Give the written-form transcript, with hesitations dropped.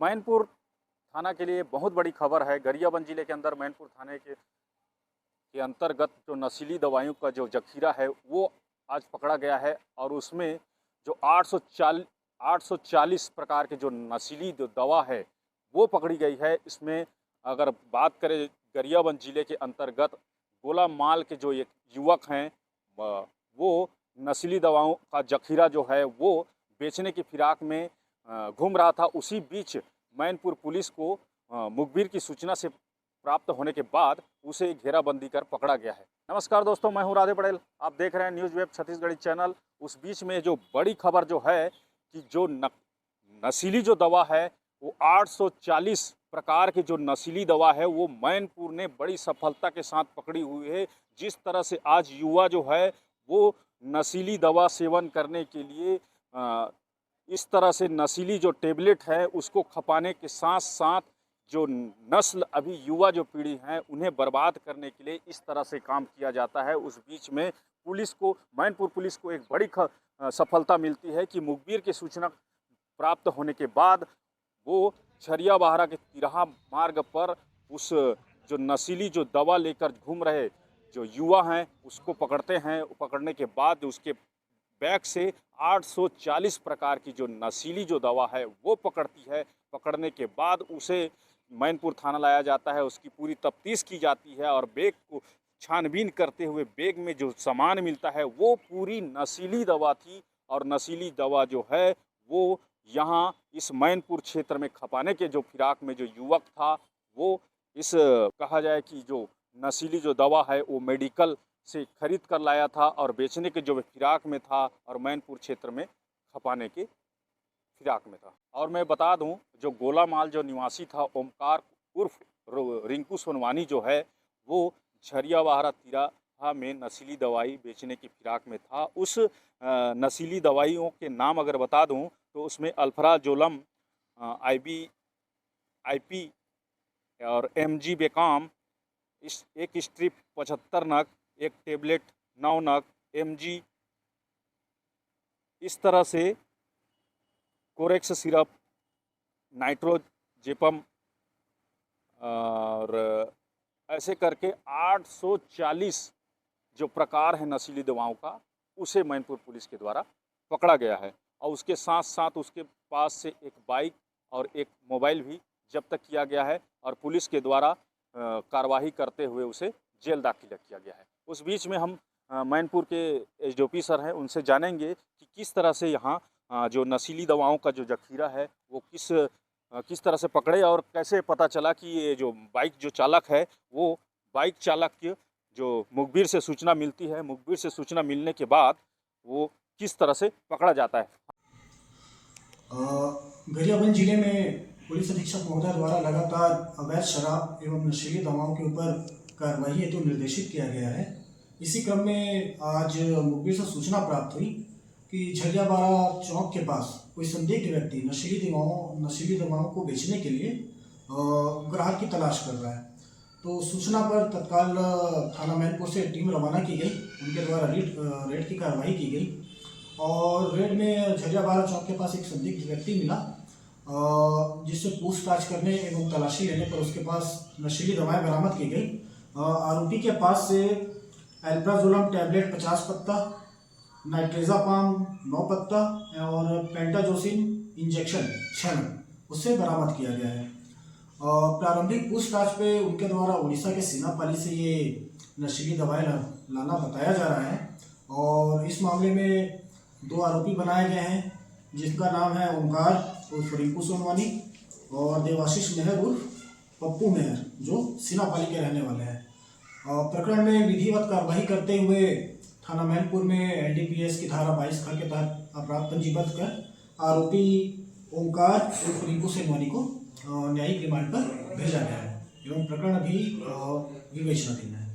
मैनपुर थाना के लिए बहुत बड़ी खबर है। गरियाबंद जिले के अंदर मैनपुर थाने के अंतर्गत जो नशीली दवाइयों का जो जखीरा है वो आज पकड़ा गया है और उसमें जो 840 प्रकार के जो नशीली जो दवा है वो पकड़ी गई है। इसमें अगर बात करें गरियाबंद जिले के अंतर्गत गोला माल के जो एक युवक हैं वो नशीली दवाओं का जखीरा जो है वो बेचने की फिराक में घूम रहा था। उसी बीच मैनपुर पुलिस को मुखबिर की सूचना से प्राप्त होने के बाद उसे घेराबंदी कर पकड़ा गया है। नमस्कार दोस्तों, मैं हूं राधे पटेल, आप देख रहे हैं न्यूज़ वेब छत्तीसगढ़ी चैनल। उस बीच में जो बड़ी खबर जो है कि जो नशीली जो दवा है वो 840 प्रकार की जो नशीली दवा है वो मैनपुर ने बड़ी सफलता के साथ पकड़ी हुई है। जिस तरह से आज युवा जो है वो नशीली दवा सेवन करने के लिए इस तरह से नशीली जो टेबलेट है उसको खपाने के साथ साथ जो नस्ल अभी युवा जो पीढ़ी है उन्हें बर्बाद करने के लिए इस तरह से काम किया जाता है। उस बीच में पुलिस को, मैनपुर पुलिस को एक बड़ी सफलता मिलती है कि मुखबिर की सूचना प्राप्त होने के बाद वो छरिया बाहरा के तिराहा मार्ग पर उस जो नशीली जो दवा लेकर घूम रहे जो युवा हैं उसको पकड़ते हैं। पकड़ने के बाद उसके बैग से 840 प्रकार की जो नशीली जो दवा है वो पकड़ती है। पकड़ने के बाद उसे मैनपुर थाना लाया जाता है, उसकी पूरी तफ्तीश की जाती है और बैग को छानबीन करते हुए बैग में जो सामान मिलता है वो पूरी नशीली दवा थी। और नशीली दवा जो है वो यहाँ इस मैनपुर क्षेत्र में खपाने के जो फिराक में जो युवक था वो इस कहा जाए कि जो नशीली जो दवा है वो मेडिकल से खरीद कर लाया था और बेचने के जो फिराक में था और मैनपुर क्षेत्र में खपाने के फिराक में था। और मैं बता दूं, जो गोला माल जो निवासी था ओमकार उर्फ रिंकू सोनवानी जो है वो झरिया बाहरा तिराहा में नशीली दवाई बेचने की फिराक में था। उस नशीली दवाइयों के नाम अगर बता दूं तो उसमें अल्फराजोलम, आईपी और एमजी बेकाम, एक स्ट्रिप 75 नग, एक टेबलेट 9 नग, एमजी, इस तरह से कोरेक्स सिरप, नाइट्रोजेपम और ऐसे करके 840 जो प्रकार है नशीली दवाओं का उसे मैनपुर पुलिस के द्वारा पकड़ा गया है। और उसके साथ साथ उसके पास से एक बाइक और एक मोबाइल भी जब्त किया गया है और पुलिस के द्वारा कार्रवाई करते हुए उसे जेल दाखिल किया गया है। उस बीच में हम मैनपुर के एसडीओपी सर हैं, उनसे जानेंगे कि किस तरह से यहाँ जो नशीली दवाओं का जो जखीरा है वो किस तरह से पकड़े और कैसे पता चला कि ये जो बाइक जो चालक है वो बाइक चालक के जो मुखबिर से सूचना मिलती है, मुखबिर से सूचना मिलने के बाद वो किस तरह से पकड़ा जाता है। गरियाबंद जिले में पुलिस अधीक्षक महोदय द्वारा लगातार अवैध शराब एवं नशीली दवाओं के ऊपर कार्रवाई हेतु निर्देशित किया गया है। इसी क्रम में आज मुखबिर से सूचना प्राप्त हुई कि झरियाबाड़ा चौक के पास कोई संदिग्ध व्यक्ति नशीली दवाओं को बेचने के लिए ग्राहक की तलाश कर रहा है। तो सूचना पर तत्काल थाना मैनपुर से टीम रवाना की गई, उनके द्वारा रेड की कार्रवाई की गई और रेड में झरियाबाड़ा चौक के पास एक संदिग्ध व्यक्ति मिला जिससे पूछताछ करने एवं तलाशी लेने पर उसके पास नशीली दवाएं बरामद की गई। आरोपी के पास से अल्प्राजोलम टैबलेट 50 पत्ता, नाइट्रेजापाम 9 पत्ता और पेंटाजोसिन इंजेक्शन 6 उससे बरामद किया गया है। प्रारंभिक पूछताछ पे उनके द्वारा उड़ीसा के सीनापाली से ये नशीली दवाएं लाना बताया जा रहा है और इस मामले में 2 आरोपी बनाए गए हैं जिनका नाम है ओमकार उर्फ रिंकू सोनवानी और देवाशीष मेहर उर्फ पप्पू मेहर जो सीनापाली के रहने वाले हैं। प्रकरण में विधिवत कार्रवाई करते हुए थाना मैनपुर में एनडीपीएस की धारा 22 ख के तहत अपराध पंजीबद्ध कर आरोपी ओमकार उर्फ रिंकू सोनवानी को न्यायिक रिमांड पर भेजा गया है एवं प्रकरण अभी विवेचनाधीन है।